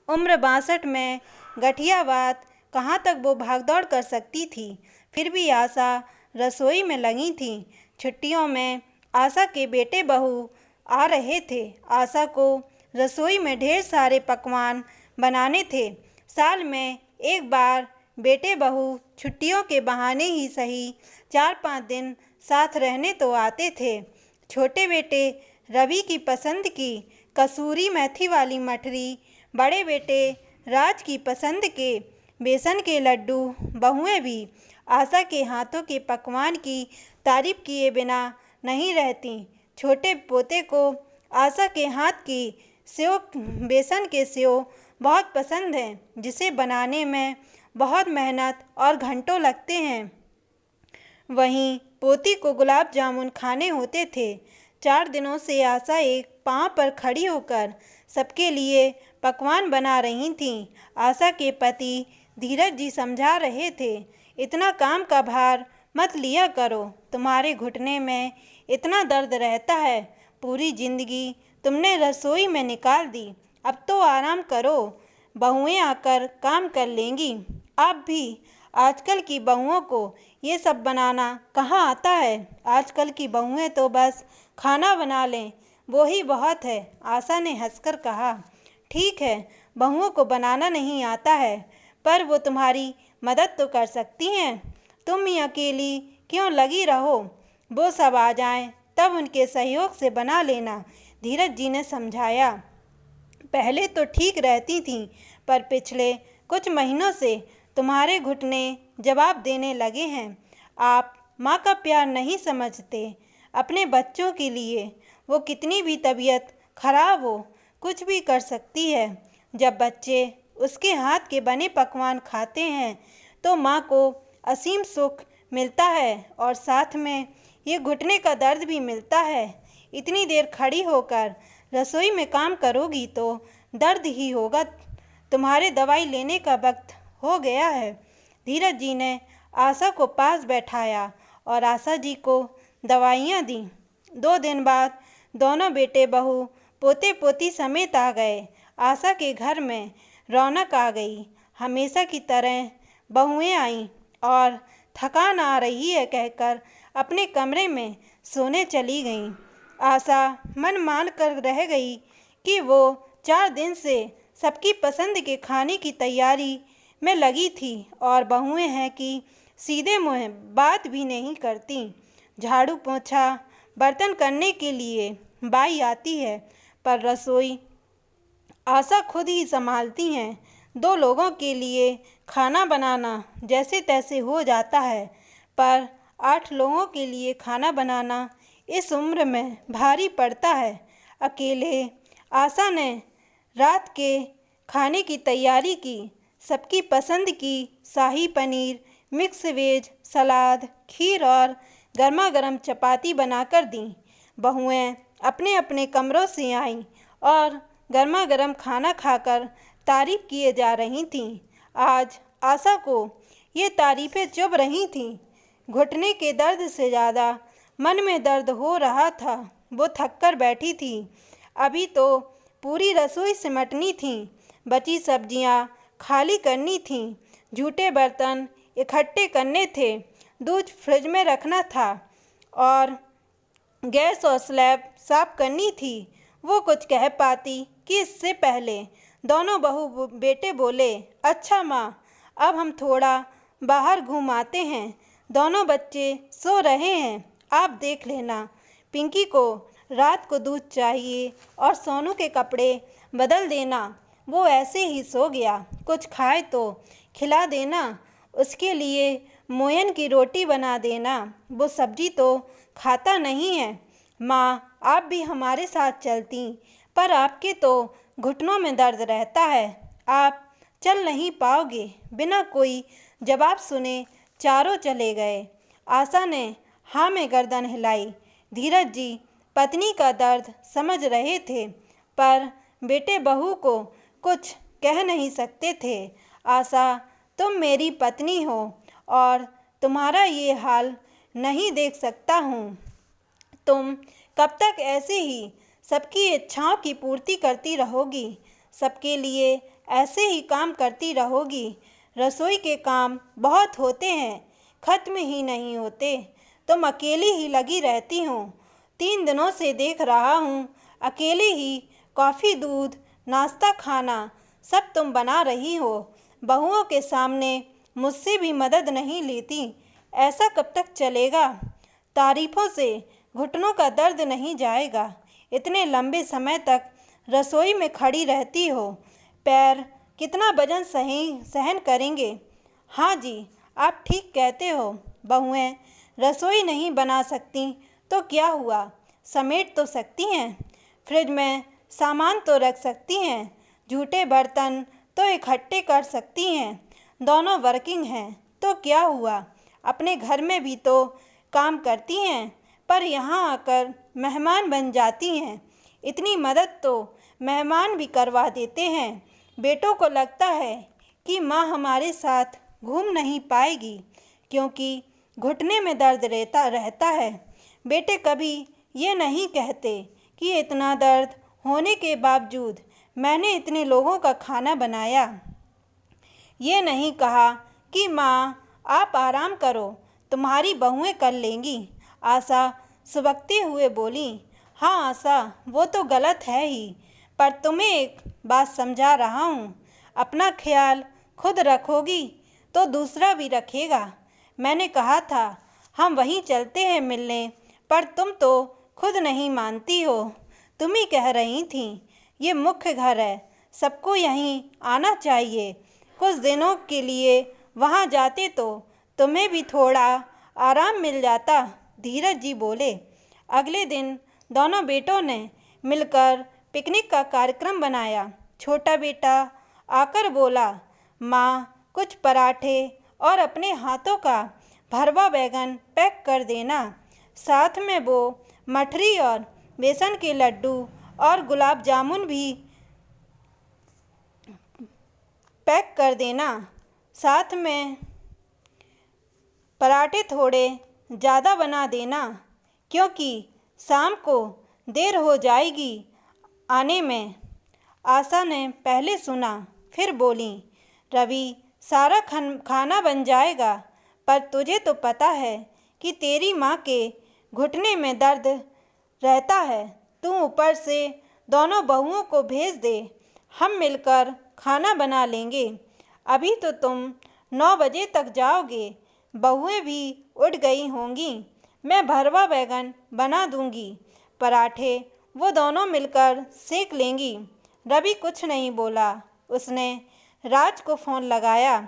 उम्र 62 में गठिया बात, कहाँ तक वो भागदौड़ कर सकती थी। फिर भी आशा रसोई में लगी थी। छुट्टियों में आशा के बेटे बहू आ रहे थे। आशा को रसोई में ढेर सारे पकवान बनाने थे। साल में एक बार बेटे बहू छुट्टियों के बहाने ही सही 4-5 दिन साथ रहने तो आते थे। छोटे बेटे रवि की पसंद की कसूरी मेथी वाली मठरी, बड़े बेटे राज की पसंद के बेसन के लड्डू, बहुएं भी आशा के हाथों के पकवान की तारीफ किए बिना नहीं रहती। छोटे पोते को आशा के हाथ की सेव, बेसन के सेव बहुत पसंद है, जिसे बनाने में बहुत मेहनत और घंटों लगते हैं। वहीं पोती को गुलाब जामुन खाने होते थे। 4 दिनों से आशा एक पांव पर खड़ी होकर सबके लिए पकवान बना रही थीं। आशा के पति धीरज जी समझा रहे थे, इतना काम का भार मत लिया करो, तुम्हारे घुटने में इतना दर्द रहता है, पूरी जिंदगी तुमने रसोई में निकाल दी, अब तो आराम करो, बहुएं आकर काम कर लेंगी। आप भी, आजकल की बहुओं को ये सब बनाना कहाँ आता है। आजकल की बहुएं तो बस खाना बना लें, वो ही बहुत है। आशा ने हंसकर कहा, ठीक है, बहुओं को बनाना नहीं आता है, पर वो तुम्हारी मदद तो कर सकती हैं। तुम ही अकेली क्यों लगी रहो, वो सब आ जाएं, तब उनके सहयोग से बना लेना, धीरज जी ने समझाया। पहले तो ठीक रहती थीं, पर पिछले कुछ महीनों से तुम्हारे घुटने जवाब देने लगे हैं। आप माँ का प्यार नहीं समझते। अपने बच्चों के लिए वो कितनी भी तबीयत खराब हो, कुछ भी कर सकती है। जब बच्चे उसके हाथ के बने पकवान खाते हैं तो माँ को असीम सुख मिलता है, और साथ में ये घुटने का दर्द भी मिलता है। इतनी देर खड़ी होकर रसोई में काम करोगी तो दर्द ही होगा। तुम्हारे दवाई लेने का वक्त हो गया है। धीरज जी ने आशा को पास बैठाया और आशा जी को दवाइयाँ दी। 2 दिन बाद दोनों बेटे बहू पोते पोती समेत आ गए। आशा के घर में रौनक आ गई। हमेशा की तरह बहुएं आईं और थकान आ रही है कहकर अपने कमरे में सोने चली गईं। आशा मन मान कर रह गई कि वो 4 दिन से सबकी पसंद के खाने की तैयारी में लगी थी, और बहुएं हैं कि सीधे मुँह बात भी नहीं करती। झाड़ू पोछा बर्तन करने के लिए बाई आती है, पर रसोई आशा खुद ही संभालती हैं। 2 लोगों के लिए खाना बनाना जैसे तैसे हो जाता है, पर 8 लोगों के लिए खाना बनाना इस उम्र में भारी पड़ता है। अकेले आशा ने रात के खाने की तैयारी की। सबकी पसंद की शाही पनीर, मिक्स वेज, सलाद, खीर और गर्मा गर्म चपाती बनाकर दी। बहुएं अपने अपने कमरों से आईं और गर्मा गर्म खाना खाकर तारीफ किए जा रही थीं। आज आशा को ये तारीफें चुभ रही थीं। घुटने के दर्द से ज़्यादा मन में दर्द हो रहा था। वो थक कर बैठी थी। अभी तो पूरी रसोई सिमटनी थी, बची सब्जियां खाली करनी थीं, झूठे बर्तन इकट्ठे करने थे, दूध फ्रिज में रखना था और गैस और स्लैब साफ करनी थी। वो कुछ कह पाती कि इससे पहले दोनों बहू बेटे बोले, अच्छा माँ, अब हम थोड़ा बाहर घूम आते हैं। दोनों बच्चे सो रहे हैं, आप देख लेना। पिंकी को रात को दूध चाहिए और सोनू के कपड़े बदल देना, वो ऐसे ही सो गया। कुछ खाए तो खिला देना, उसके लिए मोयन की रोटी बना देना, वो सब्जी तो खाता नहीं है। माँ, आप भी हमारे साथ चलती, पर आपके तो घुटनों में दर्द रहता है, आप चल नहीं पाओगे। बिना कोई जवाब सुने चारों चले गए। आशा ने हाँ में गर्दन हिलाई। धीरज जी पत्नी का दर्द समझ रहे थे, पर बेटे बहू को कुछ कह नहीं सकते थे। आशा, तुम मेरी पत्नी हो और तुम्हारा ये हाल नहीं देख सकता हूँ। तुम कब तक ऐसे ही सबकी इच्छाओं की पूर्ति करती रहोगी? सबके लिए ऐसे ही काम करती रहोगी? रसोई के काम बहुत होते हैं, ख़त्म ही नहीं होते। तुम अकेली ही लगी रहती हो। 3 दिनों से देख रहा हूँ, अकेली ही कॉफ़ी, दूध, नाश्ता, खाना सब तुम बना रही हो। बहुओं के सामने मुझसे भी मदद नहीं लेती। ऐसा कब तक चलेगा? तारीफ़ों से घुटनों का दर्द नहीं जाएगा। इतने लंबे समय तक रसोई में खड़ी रहती हो, पैर कितना वजन सहन करेंगे? हाँ जी, आप ठीक कहते हो। बहुएं रसोई नहीं बना सकती तो क्या हुआ, समेट तो सकती हैं। फ्रिज में सामान तो रख सकती हैं। झूठे बर्तन तो इकट्ठे कर सकती हैं। दोनों वर्किंग हैं तो क्या हुआ, अपने घर में भी तो काम करती हैं, पर यहाँ आकर मेहमान बन जाती हैं। इतनी मदद तो मेहमान भी करवा देते हैं। बेटों को लगता है कि माँ हमारे साथ घूम नहीं पाएगी क्योंकि घुटने में दर्द रहता है। बेटे कभी ये नहीं कहते कि इतना दर्द होने के बावजूद मैंने इतने लोगों का खाना बनाया। ये नहीं कहा कि माँ आप आराम करो, तुम्हारी बहुएं कर लेंगी। आशा सुबकते हुए बोली, हाँ आशा, वो तो गलत है ही, पर तुम्हें एक बात समझा रहा हूँ, अपना ख्याल खुद रखोगी तो दूसरा भी रखेगा। मैंने कहा था हम वहीं चलते हैं मिलने, पर तुम तो खुद नहीं मानती हो। तुम ही कह रही थी ये मुख्य घर है, सबको यहीं आना चाहिए। कुछ दिनों के लिए वहाँ जाते तो तुम्हें भी थोड़ा आराम मिल जाता। धीरज जी बोले। अगले दिन दोनों बेटों ने मिलकर पिकनिक का कार्यक्रम बनाया। छोटा बेटा आकर बोला, माँ कुछ पराठे और अपने हाथों का भरवा बैगन पैक कर देना, साथ में वो मठरी और बेसन के लड्डू और गुलाब जामुन भी पैक कर देना। साथ में पराठे थोड़े ज़्यादा बना देना क्योंकि शाम को देर हो जाएगी आने में। आशा ने पहले सुना, फिर बोली, रवि सारा खाना बन जाएगा, पर तुझे तो पता है कि तेरी माँ के घुटने में दर्द रहता है। तू ऊपर से दोनों बहुओं को भेज दे, हम मिलकर खाना बना लेंगे। अभी तो तुम 9 बजे तक जाओगे, बहुएं भी उठ गई होंगी। मैं भरवा बैगन बना दूंगी, पराठे वो दोनों मिलकर सेक लेंगी। रवि कुछ नहीं बोला। उसने राज को फ़ोन लगाया।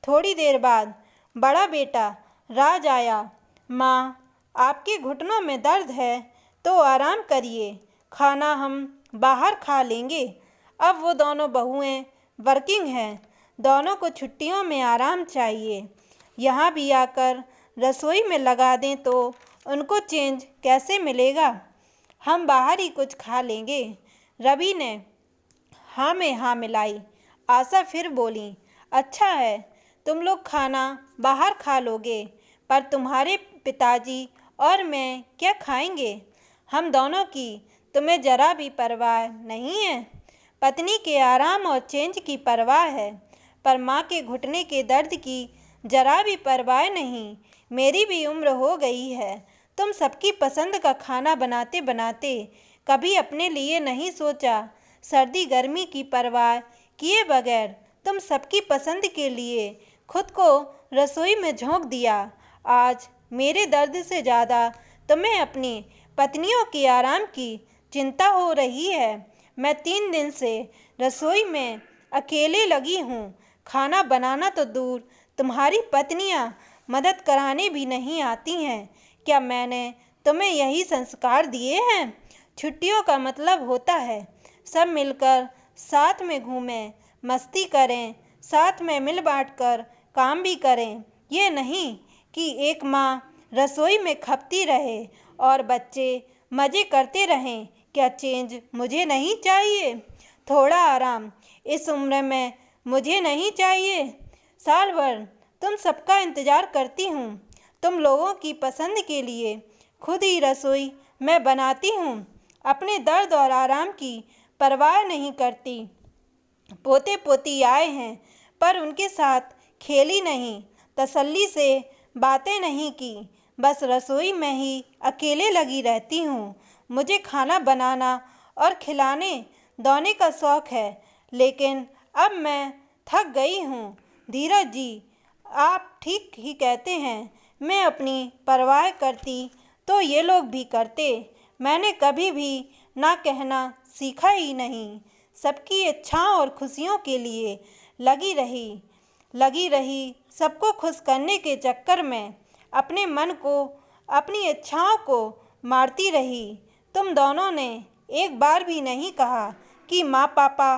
थोड़ी देर बाद बड़ा बेटा राज आया। माँ आपके घुटनों में दर्द है तो आराम करिए, खाना हम बाहर खा लेंगे। अब वो दोनों बहुएं वर्किंग हैं, दोनों को छुट्टियों में आराम चाहिए। यहाँ भी आकर रसोई में लगा दें तो उनको चेंज कैसे मिलेगा? हम बाहर ही कुछ खा लेंगे। रवि ने हाँ में हाँ मिलाई। आशा फिर बोली, अच्छा है, तुम लोग खाना बाहर खा लोगे, पर तुम्हारे पिताजी और मैं क्या खाएंगे? हम दोनों की तुम्हें जरा भी परवाह नहीं है। पत्नी के आराम और चेंज की परवाह है, पर माँ के घुटने के दर्द की जरा भी परवाह नहीं। मेरी भी उम्र हो गई है। तुम सबकी पसंद का खाना बनाते बनाते कभी अपने लिए नहीं सोचा। सर्दी गर्मी की परवाह किए बगैर तुम सबकी पसंद के लिए खुद को रसोई में झोंक दिया। आज मेरे दर्द से ज़्यादा तुम्हें अपनी पत्नियों के आराम की चिंता हो रही है। मैं 3 दिन से रसोई में अकेले लगी हूँ। खाना बनाना तो दूर, तुम्हारी पत्नियाँ मदद कराने भी नहीं आती हैं। क्या मैंने तुम्हें यही संस्कार दिए हैं? छुट्टियों का मतलब होता है सब मिलकर साथ में घूमें, मस्ती करें, साथ में मिल बांट कर काम भी करें। ये नहीं कि एक माँ रसोई में खपती रहे और बच्चे मज़े करते रहें। क्या चेंज मुझे नहीं चाहिए? थोड़ा आराम इस उम्र में मुझे नहीं चाहिए? साल भर तुम सबका इंतज़ार करती हूँ। तुम लोगों की पसंद के लिए खुद ही रसोई मैं बनाती हूँ। अपने दर्द और आराम की परवाह नहीं करती। पोते पोती आए हैं, पर उनके साथ खेली नहीं, तसल्ली से बातें नहीं की, बस रसोई में ही अकेले लगी रहती हूँ। मुझे खाना बनाना और खिलाने दोने का शौक़ है, लेकिन अब मैं थक गई हूँ। धीरज जी, आप ठीक ही कहते हैं। मैं अपनी परवाह करती तो ये लोग भी करते। मैंने कभी भी ना कहना सीखा ही नहीं। सबकी इच्छाओं और खुशियों के लिए लगी रही, सबको खुश करने के चक्कर में अपने मन को, अपनी इच्छाओं को मारती रही। तुम दोनों ने एक बार भी नहीं कहा कि माँ पापा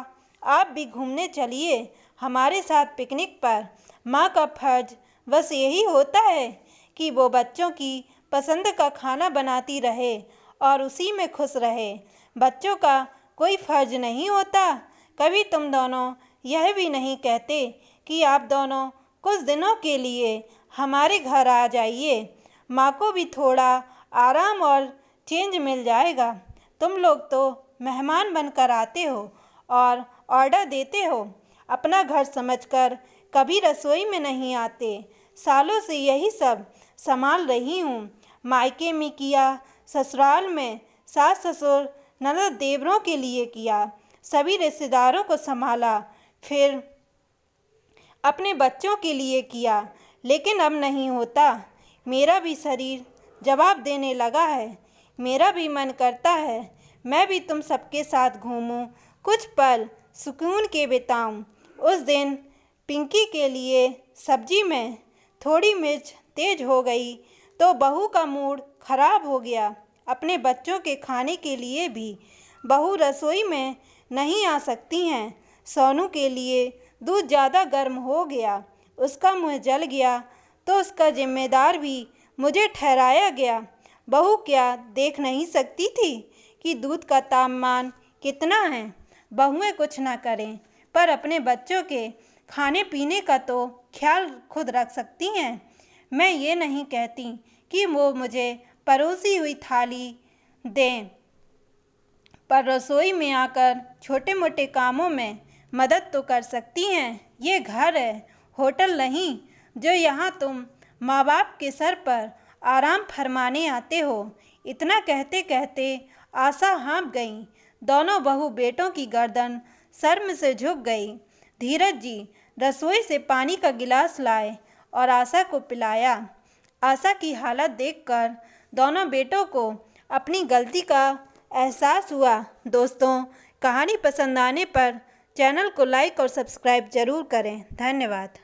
आप भी घूमने चलिए हमारे साथ पिकनिक पर। माँ का फर्ज बस यही होता है कि वो बच्चों की पसंद का खाना बनाती रहे और उसी में खुश रहे। बच्चों का कोई फर्ज नहीं होता। कभी तुम दोनों यह भी नहीं कहते कि आप दोनों कुछ दिनों के लिए हमारे घर आ जाइए। माँ को भी थोड़ा आराम और चेंज मिल जाएगा। तुम लोग तो मेहमान बनकर आते हो और ऑर्डर देते हो, अपना घर समझकर कभी रसोई में नहीं आते। सालों से यही सब संभाल रही हूँ। मायके में किया, ससुराल में सास ससुर ननद देवरों के लिए किया, सभी रिश्तेदारों को संभाला, फिर अपने बच्चों के लिए किया, लेकिन अब नहीं होता। मेरा भी शरीर जवाब देने लगा है। मेरा भी मन करता है मैं भी तुम सबके साथ घूमूं, कुछ पल सुकून के बिताऊं। उस दिन पिंकी के लिए सब्जी में थोड़ी मिर्च तेज हो गई तो बहू का मूड खराब हो गया। अपने बच्चों के खाने के लिए भी बहू रसोई में नहीं आ सकती हैं। सोनू के लिए दूध ज़्यादा गर्म हो गया, उसका मुंह जल गया तो उसका जिम्मेदार भी मुझे ठहराया गया। बहू क्या देख नहीं सकती थी कि दूध का तापमान कितना है? बहुएं कुछ ना करें, पर अपने बच्चों के खाने पीने का तो ख्याल खुद रख सकती हैं। मैं ये नहीं कहती कि वो मुझे परोसी हुई थाली दें, पर रसोई में आकर छोटे मोटे कामों में मदद तो कर सकती हैं। ये घर है, होटल नहीं, जो यहाँ तुम माँ बाप के सर पर आराम फरमाने आते हो। इतना कहते कहते आशा हाँफ गई। दोनों बहू बेटों की गर्दन शर्म से झुक गई। धीरज जी रसोई से पानी का गिलास लाए और आशा को पिलाया। आशा की हालत देखकर दोनों बेटों को अपनी गलती का एहसास हुआ। दोस्तों, कहानी पसंद आने पर चैनल को लाइक और सब्सक्राइब ज़रूर करें। धन्यवाद।